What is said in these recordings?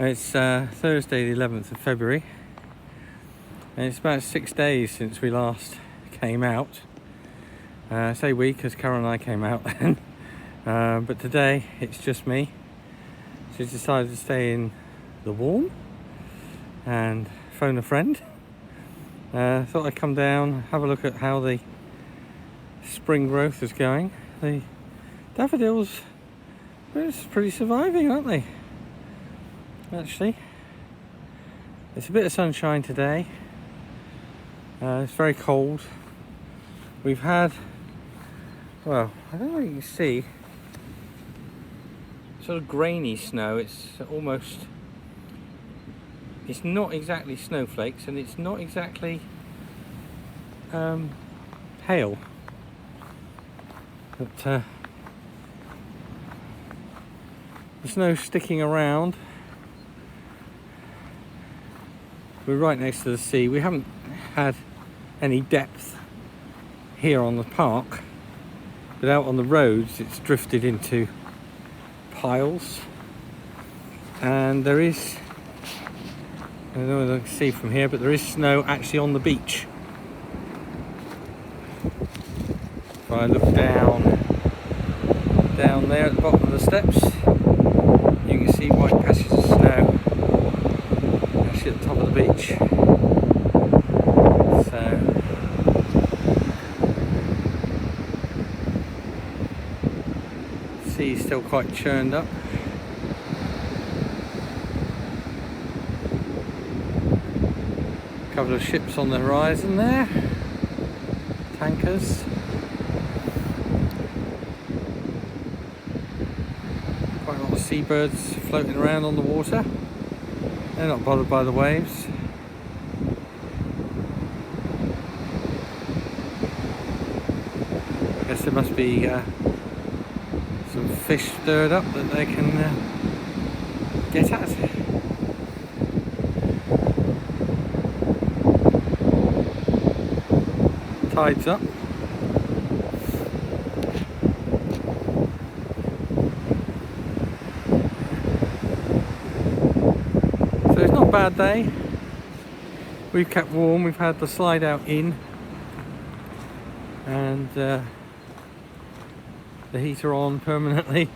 It's Thursday the 11th of February, and it's about 6 days since we last came out. I say we because Carol and I came out then, but today it's just me. She's decided to stay in the warm and phone a friend. Thought I'd come down, have a look at how the spring growth is going. The daffodils are pretty surviving, aren't they? Actually, it's a bit of sunshine today. It's very cold. We've had, well, I don't know if you can see, sort of grainy snow. It's not exactly snowflakes, and it's not exactly hail. But the snow's sticking around. We're right next to the sea. We haven't had any depth here on the park, but out on the roads it's drifted into piles, and there is, I don't know whether I can see from here, but there is snow actually on the beach. If I look down there at the bottom of the steps, you can see white patches of snow actually at the top of the beach. So the sea's still quite churned up. A couple of ships on the horizon there, tankers. Quite a lot of seabirds floating around on the water. They're not bothered by the waves. I guess there must be some fish stirred up that they can get at. Tide's up. So it's not a bad day. We've kept warm. We've had the slide out in, and the heater on permanently.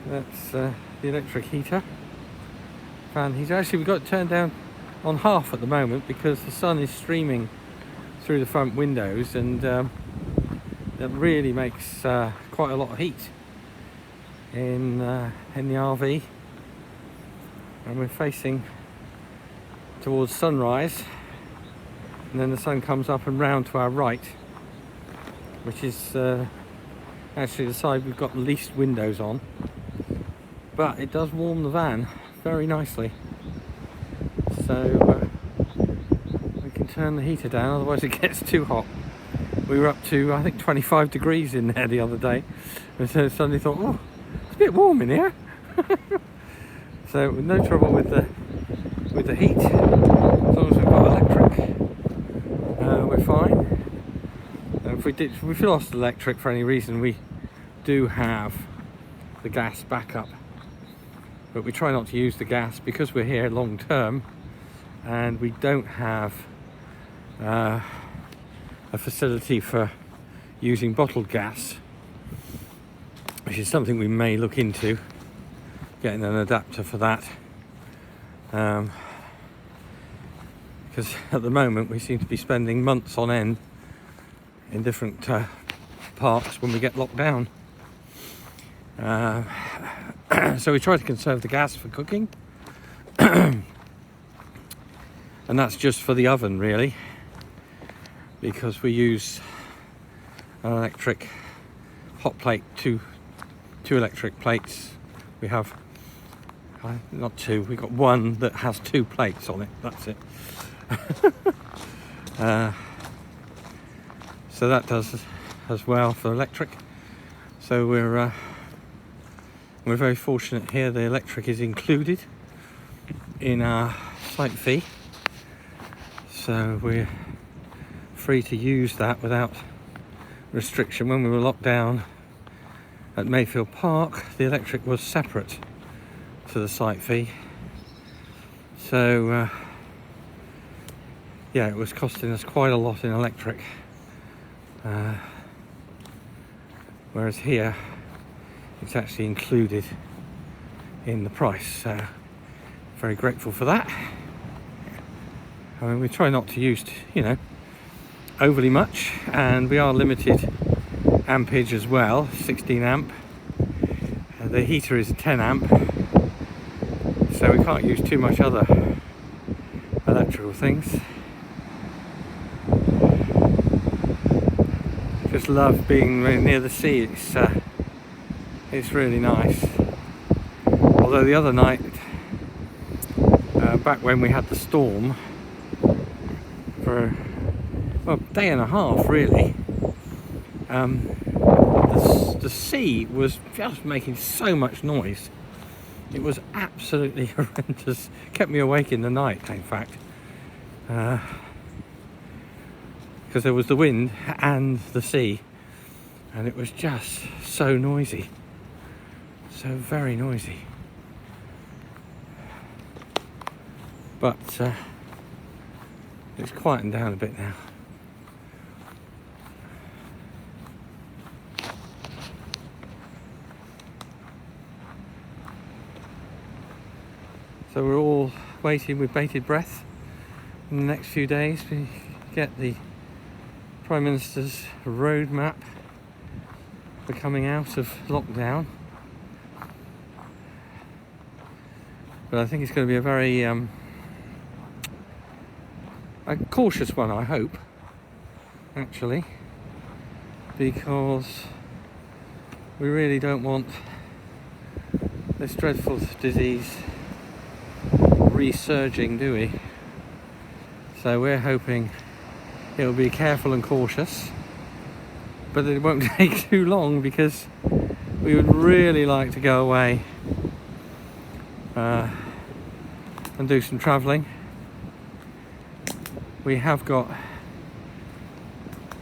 That's the electric heater, fan heater. Actually, we've got it turned down on half at the moment because the sun is streaming through the front windows, and that really makes quite a lot of heat in the RV. And we're facing towards sunrise, and then the sun comes up and round to our right, which is actually the side we've got the least windows on, but it does warm the van very nicely. So we can turn the heater down, otherwise it gets too hot. We were up to, I think, 25 degrees in there the other day, and so suddenly thought, oh, it's a bit warm in here. So no trouble with the heat, as long as we've got electric, we're fine. And if we lost electric for any reason, we do have the gas backup, but we try not to use the gas because we're here long term, and we don't have a facility for using bottled gas, which is something we may look into, getting an adapter for that, because at the moment we seem to be spending months on end in different parks when we get locked down. So we try to conserve the gas for cooking, and that's just for the oven really, because we use an electric hot plate, two electric plates. We have not two, we've got one that has 2 plates on it, that's it. So that does as well for electric. So we're very fortunate here. The electric is included in our site fee, so we're free to use that without restriction. When we were locked down at Mayfield Park, the electric was separate, to the site fee. So yeah, it was costing us quite a lot in electric, whereas here it's actually included in the price, so very grateful for that. I mean, we try not to use, overly much, and we are limited ampage as well, 16 amp. The heater is a 10 amp, so we can't use too much other electrical things. Just love being really near the sea. It's really nice. Although the other night, back when we had the storm for a day and a half really, the sea was just making so much noise. It was absolutely horrendous. Kept me awake in the night, in fact, because there was the wind and the sea, and it was just so noisy, so very noisy. But it's quietened down a bit now. So we're all waiting with bated breath in the next few days. We get the Prime Minister's roadmap for coming out of lockdown. But I think it's going to be a very a cautious one, I hope, actually, because we really don't want this dreadful disease resurging, do we? So we're hoping it'll be careful and cautious, but it won't take too long, because we would really like to go away and do some travelling. We have got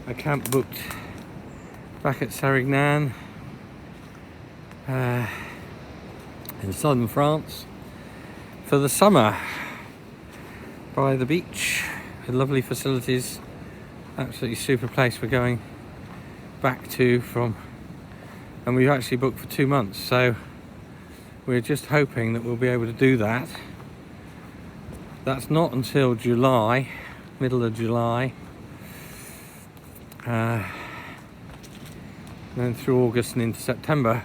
a camp booked back at Sérignan in southern France for the summer, by the beach, with lovely facilities. Absolutely super place we're going back to from, and we've actually booked for 2 months, so we're just hoping that we'll be able to do that. That's not until July, middle of July, then through August and into September.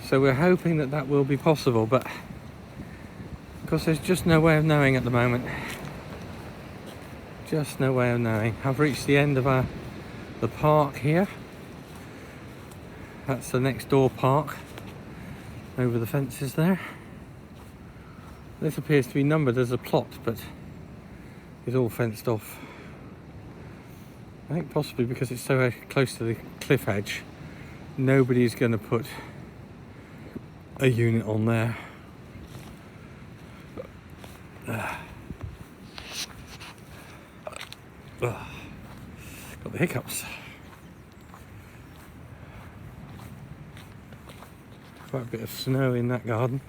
So we're hoping that that will be possible, but of course there's just no way of knowing at the moment. Just no way of knowing. I've reached the end of the park here. That's the next door park over the fences there. This appears to be numbered as a plot, but it's all fenced off. I think possibly because it's so close to the cliff edge, nobody's going to put a unit on there. Got the hiccups. Quite a bit of snow in that garden.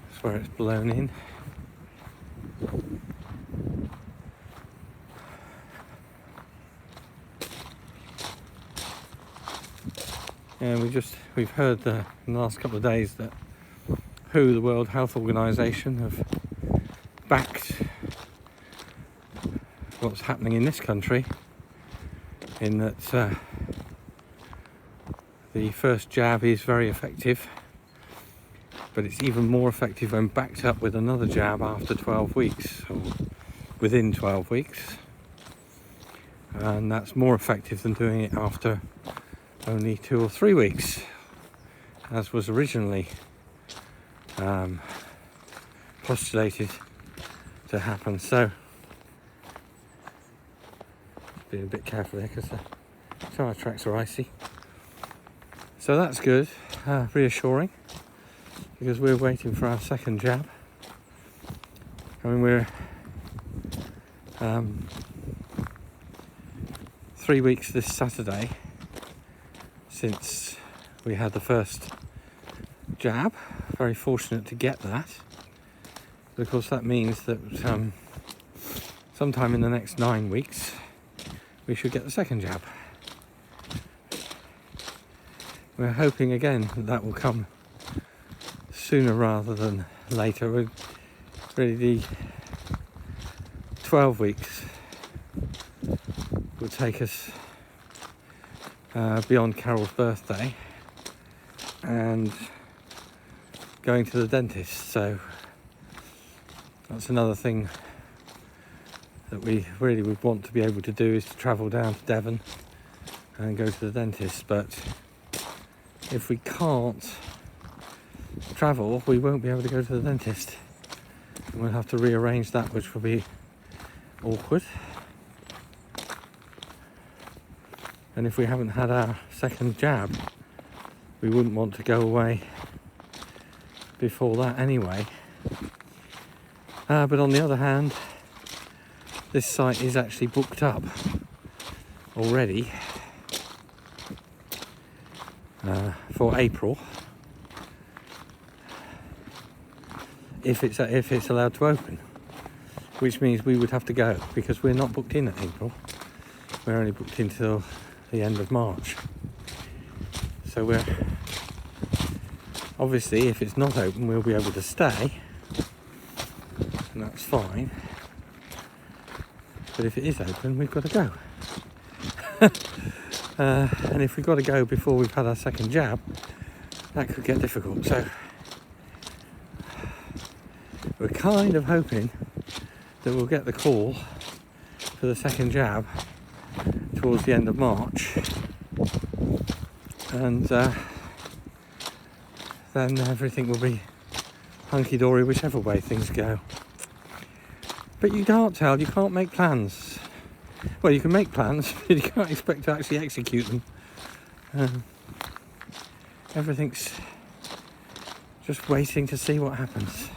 That's where it's blown in. And we've heard in the last couple of days that WHO, the World Health Organization, have backed what's happening in this country, in that the first jab is very effective, but it's even more effective when backed up with another jab after 12 weeks, or within 12 weeks. And that's more effective than doing it after only 2 or 3 weeks, as was originally postulated to happen. So being a bit careful there, because the tyre tracks are icy. So that's good, reassuring, because we're waiting for our second jab. I mean, we're 3 weeks this Saturday, since we had the first jab. Very fortunate to get that, because that means that sometime in the next 9 weeks we should get the second jab. We're hoping again that will come sooner rather than later. Really, the 12 weeks will take us beyond Carol's birthday and going to the dentist. So that's another thing that we really would want to be able to do, is to travel down to Devon and go to the dentist. But if we can't travel, we won't be able to go to the dentist. We'll have to rearrange that, which will be awkward. And if we haven't had our second jab, we wouldn't want to go away before that anyway. But on the other hand, this site is actually booked up already for April, if it's allowed to open, which means we would have to go, because we're not booked in at April. We're only booked until the end of March. So we're obviously, if it's not open, we'll be able to stay, and that's fine. But if it is open, we've got to go. And if we've got to go before we've had our second jab, that could get difficult. So we're kind of hoping that we'll get the call for the second jab towards the end of March, and then everything will be hunky-dory whichever way things go. But you can't tell, you can't make plans. Well, you can make plans, but you can't expect to actually execute them. Everything's just waiting to see what happens.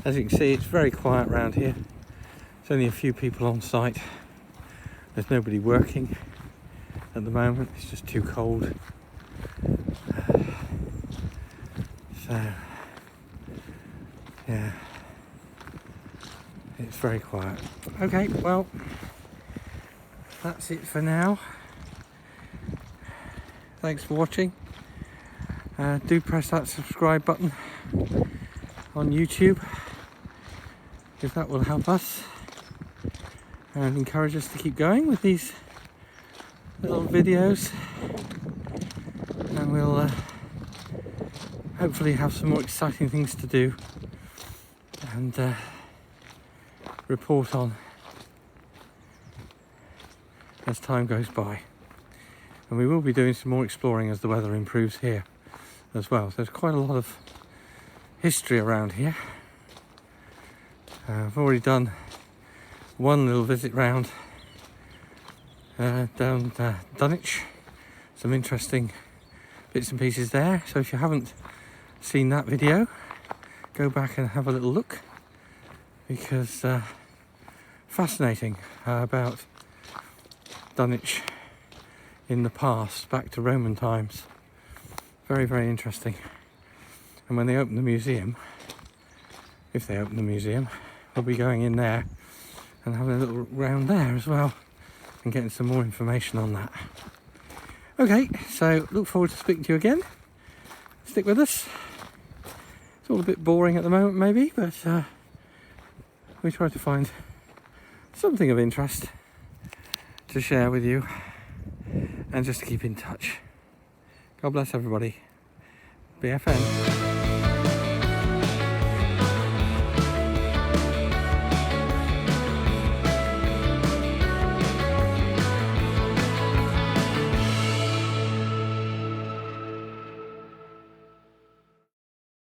As you can see, it's very quiet around here. There's only a few people on site. There's nobody working at the moment. It's just too cold. So, yeah, it's very quiet. Okay, well, that's it for now. Thanks for watching. Do press that subscribe button on YouTube, if that will help us and encourage us to keep going with these little videos, and we'll hopefully have some more exciting things to do and report on as time goes by. And we will be doing some more exploring as the weather improves here as well. So there's quite a lot of history around here. I've already done one little visit round down Dunwich. Some interesting bits and pieces there. So if you haven't seen that video, go back and have a little look, because fascinating about Dunwich in the past, back to Roman times. Very, very interesting. And when they open the museum, if they open the museum, we'll be going in there and having a little round there as well and getting some more information on that. Okay, so look forward to speaking to you again. Stick with us. It's all a bit boring at the moment maybe, but we try to find something of interest to share with you and just to keep in touch. God bless everybody. BFN.